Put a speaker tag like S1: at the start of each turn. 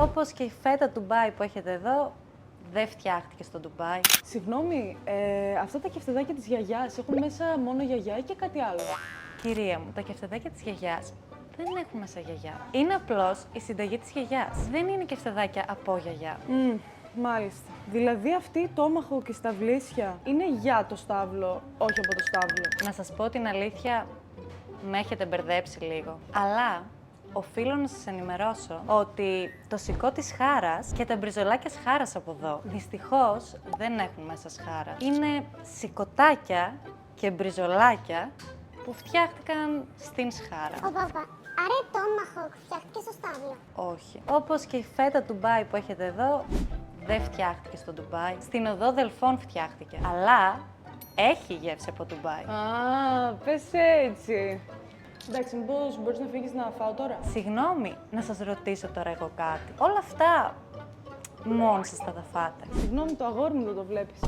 S1: Όπως και η φέτα του Ντουμπάι που έχετε εδώ, δεν φτιάχτηκε στο Ντουμπάι.
S2: Συγγνώμη, αυτά τα κεφτεδάκια της γιαγιάς έχουν μέσα μόνο γιαγιά ή και κάτι άλλο?
S1: Κυρία μου, τα κεφτεδάκια της γιαγιάς δεν έχουν μέσα γιαγιά. Είναι απλώς η συνταγή της γιαγιάς. Δεν είναι κεφτεδάκια από γιαγιά.
S2: Μάλιστα. Δηλαδή αυτή η τόμαχο και η σταυλίσια είναι για το στάβλο, όχι από το στάβλο.
S1: Να σας πω την αλήθεια, με έχετε μπερδέψει λίγο. Αλλά οφείλω να σας ενημερώσω ότι το σικό της χάρας και τα μπριζολάκια σχάρας από εδώ, δυστυχώς δεν έχουν μέσα σχάρα. Είναι σικοτάκια και μπριζολάκια που φτιάχτηκαν στην σχάρα.
S3: Άρα η τόμαχο φτιάχτηκε στο στάβλο.
S1: Όχι. Όπως και η φέτα του Ντουμπάι που έχετε εδώ, δεν φτιάχτηκε στο Ντουμπάι. Στην οδό Δελφών φτιάχτηκε. Αλλά έχει γεύση από Ντουμπάι.
S2: Α, πες έτσι. Εντάξει, μήπως μπορείς να φύγεις να φάω τώρα?
S1: Συγγνώμη, να σας ρωτήσω τώρα εγώ κάτι. Όλα αυτά μόνοι σας θα τα φάτε.
S2: Συγγνώμη, το αγόρι μου δεν το βλέπεις.